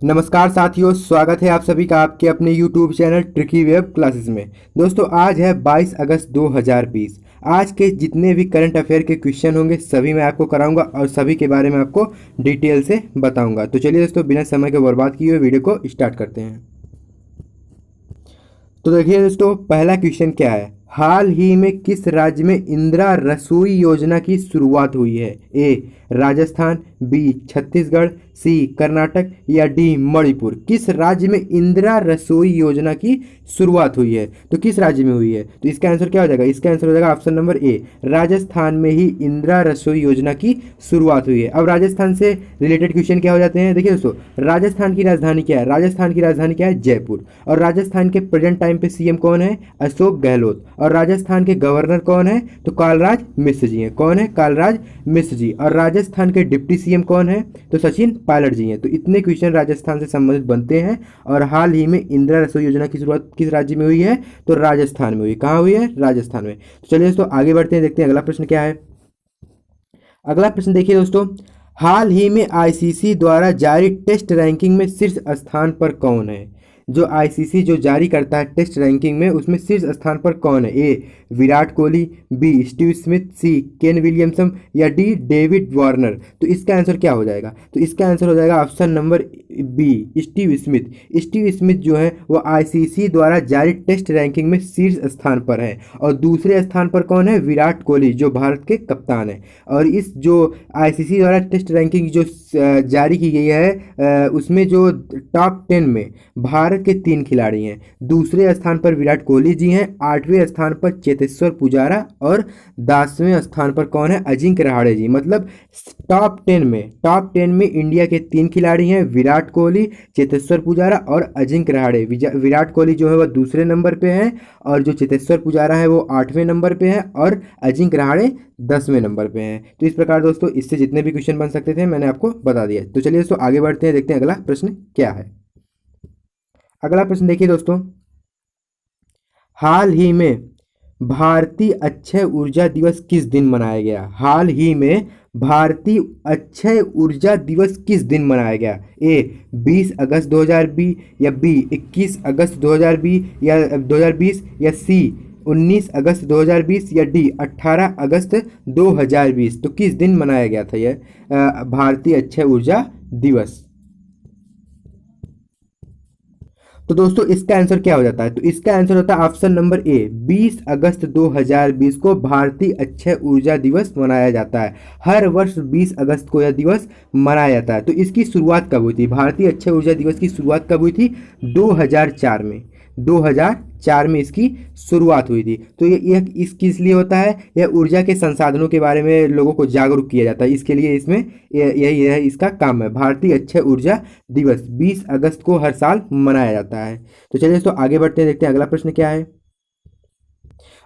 नमस्कार साथियों, स्वागत है आप सभी का आपके अपने YouTube channel tricky web classes में। दोस्तों आज है 22 अगस्त 2020। आज के जितने भी करंट अफेयर के क्वेश्चन होंगे सभी मैं आपको कराऊंगा और सभी के बारे में आपको डिटेल से बताऊंगा। तो चलिए दोस्तों, बिना समय के बर्बाद किए हुए वीडियो को स्टार्ट करते हैं। तो देखिए दोस्तों, पहला क्वेश्चन क्या है। हाल ही में किस राज्य में इंदिरा रसोई योजना की शुरुआत हुई है। ए राजस्थान, बी छत्तीसगढ़, सी कर्नाटक या डी मणिपुर। किस राज्य में इंदिरा रसोई योजना की शुरुआत हुई है, तो किस राज्य में हुई है। तो इसका आंसर क्या हो जाएगा, इसका आंसर हो जाएगा ऑप्शन नंबर ए, राजस्थान में ही इंदिरा रसोई योजना की शुरुआत हुई है। अब राजस्थान से रिलेटेड क्वेश्चन क्या हो जाते हैं। देखिए दोस्तों, राजस्थान की राजधानी क्या है। राजस्थान की राजधानी क्या है, जयपुर। और राजस्थान के प्रेजेंट टाइम पे सीएम कौन है, अशोक गहलोत। और राजस्थान के गवर्नर कौन है, तो कालराज मिश्र जी हैं। कौन है, कालराज मिश्र जी। और राजस्थान के डिप्टी सीएम कौन है, तो सचिन पायलट जी हैं। तो इतने क्वेश्चन राजस्थान से संबंधित बनते हैं। और हाल ही में इंदिरा रसोई योजना की शुरुआत किस राज्य में हुई है, तो राजस्थान में हुई। कहाँ हुई है, राजस्थान में। तो चलिए दोस्तों आगे बढ़ते हैं, देखते हैं अगला प्रश्न क्या है। अगला प्रश्न देखिए दोस्तों, हाल ही में आईसीसी द्वारा जारी टेस्ट रैंकिंग में शीर्ष स्थान पर कौन है। जो आईसीसी जो जारी करता है टेस्ट रैंकिंग में, उसमें शीर्ष स्थान पर कौन है। A Virat Kohli, B Steve Smith, C Kane Williamson या डी डेविड वार्नर। तो इसका आंसर क्या हो जाएगा, तो इसका आंसर हो जाएगा option number B, Steve Smith. Steve Smith जो है वो आईसीसी द्वारा जारी टेस्ट रैंकिंग में शीर्ष स्थान पर है। और दूसरे स्थान पर कौन है, विराट कोहली जो भारत के कप्तान है। और इस जो आईसीसी द्वारा टेस्ट रैंकिंग जो जारी की गई है, उसमें जो टॉप 10 में भारत के 3 खिलाड़ी हैं। दूसरे स्थान पर विराट कोहली जी हैं, 8वें स्थान पर चेतेश्वर पुजारा और 10वें स्थान पर कौन है, अजिंक्य रहाणे जी। मतलब टॉप 10 में इंडिया के 3 खिलाड़ी हैं, विराट कोहली, चेतेश्वर पुजारा और अजिंक्य रहाणे। विराट कोहली जो है वह दूसरे नंबर पे है, और जो चेतेश्वर पुजारा है वो 8वें नंबर पे है, और अजिंक्य रहाणे 10वें नंबर पे हैं। तो इस प्रकार दोस्तों इससे जितने भी क्वेश्चन बन सकते थे मैंने आपको बता दिया। तो चलिए दोस्तों आगे बढ़ते हैं, देखते हैं अगला प्रश्न क्या है। अगला प्रश्न देखिए दोस्तों, हाल ही में भारतीय अक्षय ऊर्जा दिवस किस दिन मनाया गया। हाल ही में भारतीय अक्षय ऊर्जा दिवस किस दिन मनाया गया। ए 20 अगस्त 2020 या बी 21 अगस्त 2020 या सी 19 अगस्त 2020 या डी 18 अगस्त 2020। तो किस दिन मनाया गया था यह भारतीय अक्षय ऊर्जा दिवस। तो दोस्तों इसका आंसर क्या हो जाता है, तो इसका आंसर होता है ऑप्शन नंबर ए, 20 अगस्त 2020 को भारतीय अक्षय ऊर्जा दिवस मनाया जाता है। हर वर्ष 20 अगस्त को यह दिवस मनाया जाता है। तो इसकी शुरुआत कब हुई थी, भारतीय अक्षय ऊर्जा दिवस की शुरुआत कब हुई थी, 2004 में। 2004 में इसकी शुरुआत हुई थी। तो यह इस किस लिए होता है, यह ऊर्जा के संसाधनों के बारे में लोगों को जागरूक किया जाता है। इसके लिए इसमें यही है इसका काम है। भारतीय अक्षय ऊर्जा दिवस 20 अगस्त को हर साल मनाया जाता है। तो चलिए दोस्तों आगे बढ़ते हैं, देखते हैं अगला प्रश्न क्या है।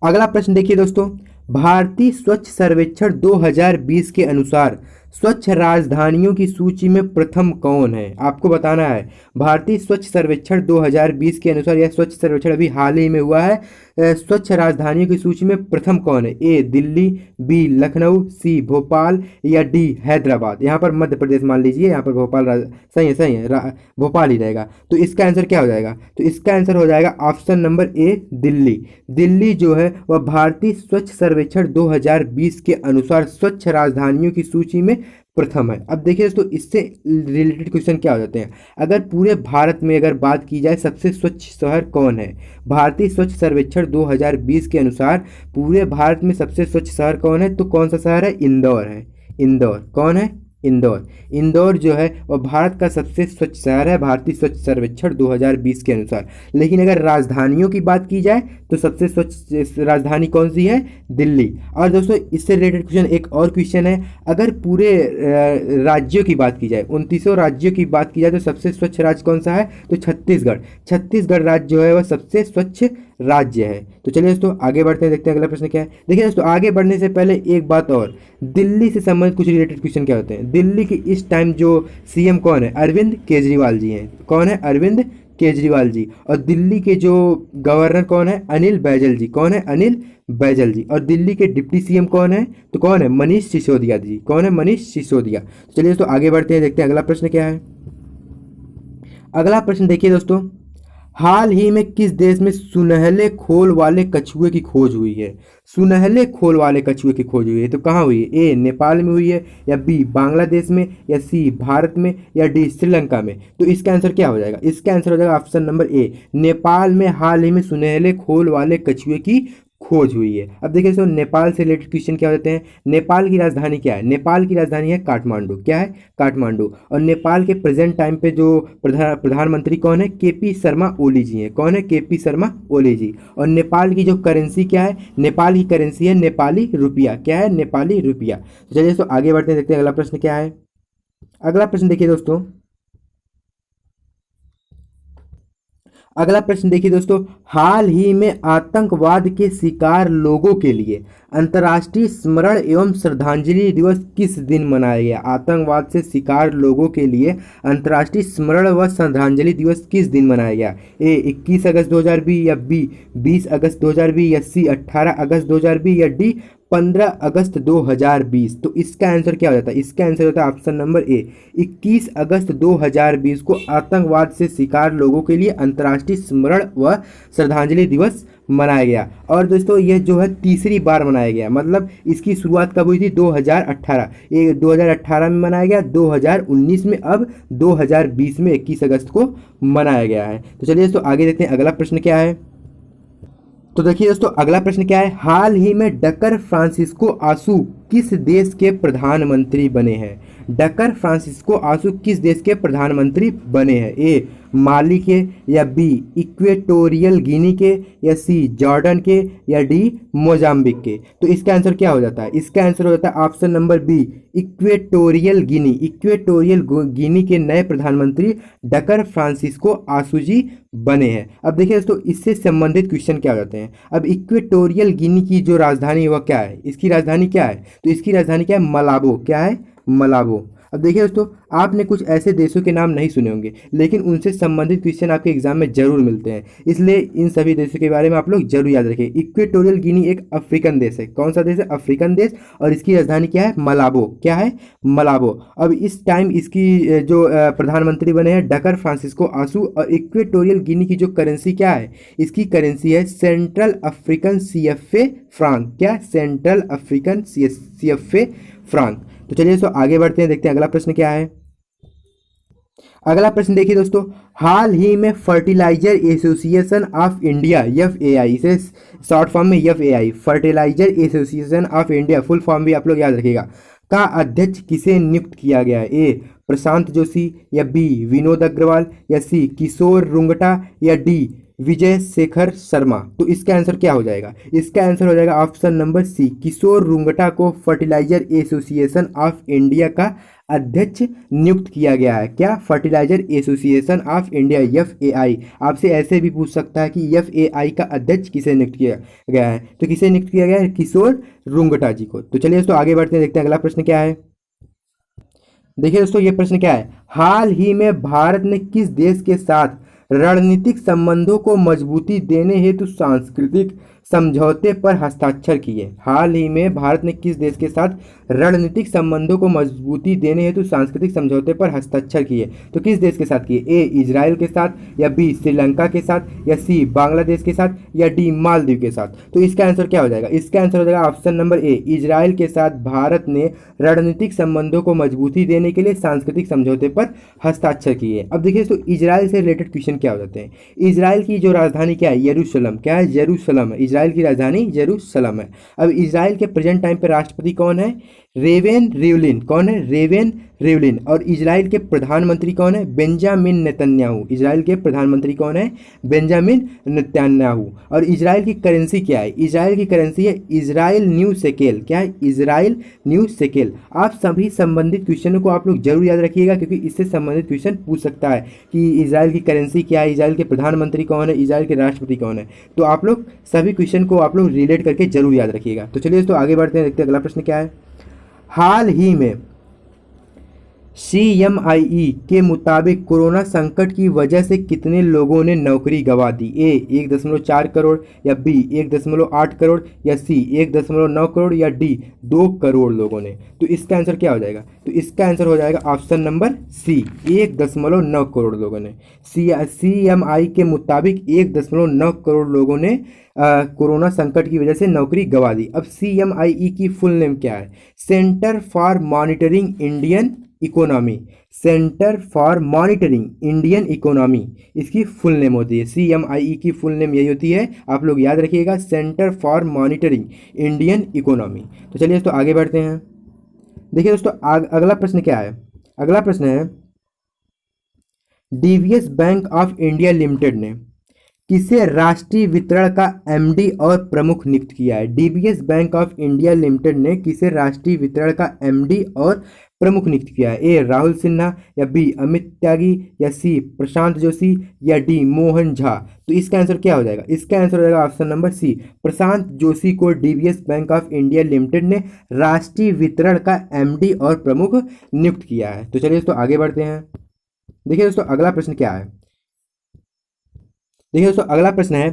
अगला प्रश्न देखिए दोस्तों, भारतीय स्वच्छ सर्वेक्षण 2020 के अनुसार स्वच्छ राजधानियों की सूची में प्रथम कौन है। आपको बताना है भारतीय स्वच्छ सर्वेक्षण 2020 के अनुसार, यह स्वच्छ सर्वेक्षण अभी हाल ही में हुआ है। स्वच्छ राजधानियों की सूची में प्रथम कौन है। ए दिल्ली, बी लखनऊ, सी भोपाल या डी हैदराबाद। यहाँ पर मध्य प्रदेश मान लीजिए, यहाँ पर भोपाल सही है, भोपाल ही रहेगा। तो इसका आंसर क्या हो जाएगा, तो इसका आंसर हो जाएगा option number A, Delhi. Delhi जो है वह भारतीय स्वच्छ सर्वेक्षण 2020 के अनुसार स्वच्छ राजधानियों की सूची में प्रथम है। अब देखिए दोस्तों इससे रिलेटेड क्वेश्चन क्या हो जाते हैं। अगर पूरे भारत में अगर बात की जाए सबसे स्वच्छ शहर कौन है, भारतीय स्वच्छ सर्वेक्षण 2020 के अनुसार पूरे भारत में सबसे स्वच्छ शहर कौन है, तो कौन सा शहर है, इंदौर है। इंदौर कौन है, इंदौर। इंदौर जो है वह भारत का सबसे स्वच्छ शहर है भारतीय स्वच्छ सर्वेक्षण 2020 के अनुसार। लेकिन अगर राजधानियों की बात की जाए तो सबसे स्वच्छ राजधानी कौन सी है, दिल्ली। और दोस्तों इससे रिलेटेड क्वेश्चन एक और क्वेश्चन है, अगर पूरे राज्यों की बात की जाए, 29 राज्यों की बात की जाए तो सबसे स्वच्छ राज्य कौन सा है, तो छत्तीसगढ़। छत्तीसगढ़ राज्य जो है वह सबसे स्वच्छ राज्य है। तो चलिए दोस्तों आगे बढ़ते हैं, देखते हैं अगला प्रश्न क्या है। देखिए दोस्तों आगे बढ़ने से पहले एक बात और, दिल्ली से संबंधित कुछ रिलेटेड क्वेश्चन क्या होते हैं। दिल्ली की इस टाइम जो सीएम कौन है, अरविंद केजरीवाल जी हैं। कौन है, अरविंद केजरीवाल जी। और दिल्ली के जो गवर्नर कौन है, अनिल बैजल जी। कौन है, अनिल बैजल जी। और दिल्ली के डिप्टी सीएम कौन है, तो कौन है, मनीष सिसोदिया जी। कौन है, मनीष सिसोदिया। चलिए दोस्तों आगे बढ़ते हैं, देखते हैं अगला प्रश्न क्या है। अगला प्रश्न देखिए दोस्तों, हाल ही में किस देश में सुनहले खोल वाले कछुए की खोज हुई है? सुनहले खोल वाले कछुए की खोज हुई है तो कहाँ हुई है? ए नेपाल में हुई है, या बी बांग्लादेश में, या सी भारत में, या डी श्रीलंका में? तो इसका आंसर क्या हो जाएगा? इसका आंसर हो जाएगा ऑप्शन नंबर ए, नेपाल में हाल ही में सुनहले खोल वाले कछुए की खोज हुई है। अब देखिए दोस्तों, नेपाल से रिलेटेड क्वेश्चन क्या होते हैं। नेपाल की राजधानी क्या है? नेपाल की राजधानी है काठमांडू। क्या है? काठमांडू। और नेपाल के प्रेजेंट टाइम पे जो प्रधानमंत्री कौन है? केपी शर्मा ओली जी हैं। कौन है? केपी शर्मा ओली जी। और नेपाल की जो करेंसी क्या है? नेपाल की करेंसी है नेपाली रुपया। क्या है? नेपाली रुपया। तो चलिए दोस्तों आगे बढ़ते हैं, देखते हैं अगला प्रश्न क्या है। अगला प्रश्न देखिए दोस्तों, अगला प्रश्न देखिए दोस्तों, हाल ही में आतंकवाद के शिकार लोगों के लिए अंतर्राष्ट्रीय स्मरण एवं श्रद्धांजलि दिवस किस दिन मनाया गया? आतंकवाद से शिकार लोगों के लिए अंतर्राष्ट्रीय स्मरण व श्रद्धांजलि दिवस किस दिन मनाया गया? ए 21 अगस्त 2020, या बी 20 अगस्त 2020, या सी 18 अगस्त 2020, या डी 15 अगस्त 2020? तो इसका आंसर क्या हो जाता है? इसका आंसर होता है ऑप्शन नंबर ए, 21 अगस्त 2020 को आतंकवाद से शिकार लोगों के लिए अंतर्राष्ट्रीय स्मरण व श्रद्धांजलि दिवस मनाया गया। और दोस्तों ये जो है तीसरी बार मनाया गया, मतलब इसकी शुरुआत कब हुई थी? 2018। ये 2018 में मनाया गया, 2019 में, अब 2020 में 21 अगस्त को मनाया गया है। तो चलिए दोस्तों आगे देखते हैं अगला प्रश्न क्या है। तो देखिए दोस्तों अगला प्रश्न क्या है, हाल ही में डकर फ्रांसिस्को आसू किस देश के प्रधानमंत्री बने हैं? डकर फ्रांसिस्को आसू किस देश के प्रधानमंत्री बने हैं? ए माली के, या बी इक्वेटोरियल गिनी के, या सी जॉर्डन के, या डी मोजाम्बिक के? तो इसका आंसर क्या हो जाता है? इसका आंसर हो जाता है option number B, Equatorial Guinea. Equatorial Guinea के नए प्रधानमंत्री डकर फ्रांसिस्को आसू जी बने हैं। अब देखिए दोस्तों इससे संबंधित क्वेश्चन क्या हो जाते हैं। अब इक्वेटोरियल गिनी की जो राजधानी है वह क्या है? इसकी राजधानी क्या है? तो इसकी राजधानी क्या है? मलाबो। क्या है? मलाबो। अब देखिए दोस्तों आपने कुछ ऐसे देशों के नाम नहीं सुने होंगे, लेकिन उनसे संबंधित क्वेश्चन आपके एग्जाम में जरूर मिलते हैं, इसलिए इन सभी देशों के बारे में आप लोग जरूर याद रखें। इक्वेटोरियल गिनी एक अफ्रीकन देश है। कौन सा देश है? अफ्रीकन देश। और इसकी राजधानी क्या है? मलाबो। क्या है? मलाबो। अब इस टाइम इसकी जो प्रधानमंत्री बने हैं डकर फ्रांसिस्को आसू। और इक्वेटोरियल गिनी की जो करेंसी क्या है? इसकी करेंसी है सेंट्रल अफ्रीकन CFA फ्रांक। क्या? Central African CFA franc. तो चलिए दोस्तों आगे बढ़ते हैं, देखते हैं अगला प्रश्न क्या है। अगला प्रश्न देखिए दोस्तों, हाल ही में Fertiliser Association of India FAI, इसे शॉर्ट फॉर्म में FAI, Fertiliser Association of India, full form भी आप लोग याद रखिएगा, का अध्यक्ष किसे नियुक्त किया गया है? ए प्रशांत जोशी, या बी विनोद अग्रवाल, या सी किशोर रुंगटा, या डी विजय शेखर शर्मा? तो इसका आंसर क्या हो जाएगा? इसका आंसर हो जाएगा ऑप्शन नंबर सी, किशोर रुंगटा को फर्टिलाइजर एसोसिएशन ऑफ इंडिया का अध्यक्ष नियुक्त किया गया है। क्या? Fertiliser Association of India FAI। आपसे ऐसे भी पूछ सकता है कि FAI का अध्यक्ष किसे नियुक्त किया गया है? तो किसे नियुक्त किया गया है? किशोर रुंगटा जी को। तो चलिए दोस्तों आगे बढ़ते हैं, देखते हैं अगला प्रश्न क्या है। देखिए दोस्तों ये प्रश्न क्या है, हाल ही में भारत ने किस देश के साथ रणनीतिक संबंधों को मजबूती देने हेतु सांस्कृतिक समझौते पर हस्ताक्षर किए? हाल ही में भारत ने किस देश के साथ रणनीतिक संबंधों को मजबूती देने हेतु सांस्कृतिक समझौते पर हस्ताक्षर किए? तो किस देश के साथ किए? ए इजराइल के साथ, या बी श्रीलंका के साथ, या सी बांग्लादेश के साथ, या डी मालदीव के साथ? तो इसका आंसर क्या हो जाएगा? इसका आंसर हो जाएगा ऑप्शन नंबर ए, इजराइल के साथ भारत ने रणनीतिक संबंधों को मजबूती देने के लिए सांस्कृतिक समझौते पर हस्ताक्षर किए। अब देखिए तो इजराइल से रिलेटेड क्वेश्चन क्या हो जाते हैं। इजराइल की जो राजधानी क्या है? यरूशलेम। क्या है? यरूशलेम है। इजराइल की राजधानी यरूशलेम है। अब इजराइल के प्रेजेंट टाइम पे राष्ट्रपति कौन है? रेवेन रिवलिन। कौन है? रेवेन रिवलिन। और इजराइल के प्रधानमंत्री कौन है? Benjamin Netanyahu. इजराइल के प्रधानमंत्री कौन है? Benjamin Netanyahu. और इजराइल की करेंसी क्या है? इजराइल की करेंसी है इजराइल न्यू शेकेल। क्या है? Israel new shekel. आप सभी संबंधित क्वेश्चनों को आप लोग जरूर याद रखिएगा, क्योंकि इससे संबंधित क्वेश्चन पूछ सकता है कि इजराइल की करेंसी क्या है, इजराइल के प्रधानमंत्री कौन है, इजराइल के राष्ट्रपति कौन है। तो आप लोग सभी क्वेश्चन को आप लोग रिलेट करके जरूर याद रखिएगा। तो चलिए दोस्तों आगे बढ़ते हैं, देखते हैं अगला प्रश्न क्या है। हाल ही में CMIE के मुताबिक कोरोना संकट की वजह से कितने लोगों ने नौकरी गंवा दी? ए 1.4 करोड़, या बी 1.8 करोड़, या सी 1.9 करोड़, या डी 2 करोड़ लोगों ने। तो इसका आंसर क्या हो जाएगा? तो इसका आंसर हो जाएगा ऑप्शन नंबर सी, 1.9 करोड़ लोगों ने। CMI के मुताबिक 1.9 करोड़ लोगों ने कोरोना संकट की वजह से नौकरी गंवा दी। अब CMIE की फुल नेम क्या है? Centre for monitoring Indian economy. Centre for monitoring Indian economy इसकी फुल नेम होती है। CMIE की फुल नेम यही होती है, आप लोग याद रखिएगा, centre for monitoring Indian economy. तो चलिए दोस्तों आगे बढ़ते हैं। देखिए दोस्तों अगला प्रश्न क्या है? अगला प्रश्न है, DVS bank of India limited ने किसे राष्ट्रीय वितरण का एमडी और प्रमुख नियुक्त किया है? DBS bank of India limited ने किसे राष्ट्रीय वितरण का एमडी और प्रमुख नियुक्त किया है? ए राहुल सिन्हा, या बी अमित त्यागी, या सी प्रशांत जोशी, या डी मोहन झा। तो इसका आंसर क्या हो जाएगा? इसका आंसर हो जाएगा ऑप्शन नंबर सी, प्रशांत जोशी को DBS bank of India limited ने राष्ट्रीय वितरण का एमडी और प्रमुख नियुक्त किया है। तो चलिए दोस्तों आगे बढ़ते हैं। देखिए दोस्तों अगला प्रश्न क्या है? देखिए दोस्तों अगला प्रश्न है,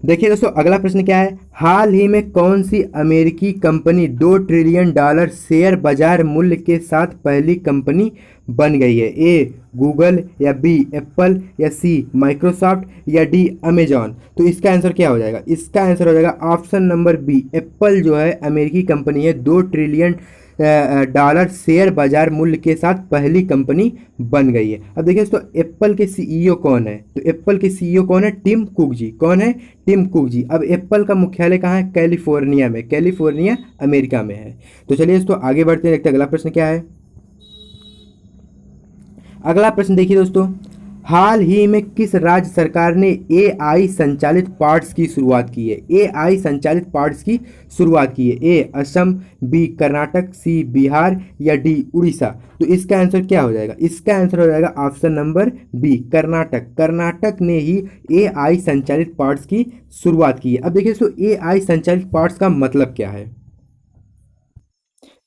देखिए दोस्तों अगला प्रश्न क्या है? हाल ही में कौन सी अमेरिकी कंपनी $2 ट्रिलियन शेयर बाजार मूल्य के साथ पहली कंपनी बन गई है? ए गूगल, या बी एप्पल, या सी माइक्रोसॉफ्ट, या डी अमेजॉन। तो इसका आंसर क्या हो जाएगा? इसका आंसर हो जाएगा ऑप्शन नंबर बी, एप्पल जो है अमेरिकी कंपनी है, $2 ट्रिलियन शेयर बाजार मूल्य के साथ पहली कंपनी बन गई है। अब देखिए दोस्तों एप्पल के सीईओ कौन है? तो एप्पल के सीईओ कौन है? टिम कुक जी। कौन है? टिम कुक जी। अब एप्पल का मुख्यालय कहाँ है? कैलिफोर्निया में। कैलिफोर्निया अमेरिका में है। तो चलिए दोस्तों आगे बढ़ते हैं, देखते हैं अगला प्रश्न क्या है। अगला प्रश्न देखिए दोस्तों, हाल ही में किस राज्य सरकार ने एआई संचालित पार्ट्स की शुरुआत की है? एआई संचालित पार्ट्स की शुरुआत की है। ए असम, बी कर्नाटक, सी बिहार, या डी उड़ीसा। तो इसका आंसर क्या हो जाएगा? इसका आंसर हो जाएगा option number B, Karnataka. Karnataka ने ही एआई संचालित पार्ट्स की शुरुआत की है। अब देखिए दोस्तों एआई संचालित पार्ट्स का मतलब क्या है?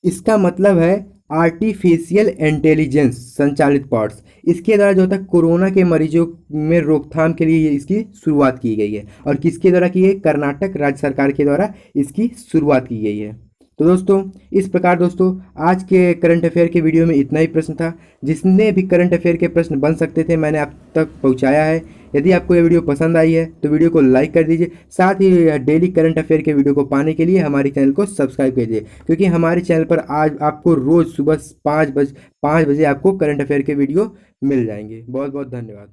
इसका मतलब है आर्टिफिशियल इंटेलिजेंस संचालित पार्ट्स। इसके द्वारा जो होता है कोरोना के मरीजों में रोकथाम के लिए इसकी शुरुआत की गई है। और किसके द्वारा की है? कर्नाटक राज्य सरकार के द्वारा इसकी शुरुआत की गई है। तो दोस्तों इस प्रकार दोस्तों आज के करंट अफेयर के वीडियो में इतना ही प्रश्न था। जितने भी करंट अफेयर के प्रश्न बन सकते थे मैंने आप तक पहुंचाया है। यदि आपको ये वीडियो पसंद आई है तो वीडियो को लाइक कर दीजिए। साथ ही डेली करंट अफेयर के वीडियो को पाने के लिए हमारे चैनल को सब्सक्राइब कीजिए, क्योंकि हमारे चैनल पर आज आपको रोज़ सुबह 5 बजे आपको करंट अफेयर के वीडियो मिल जाएंगे। बहुत बहुत धन्यवाद।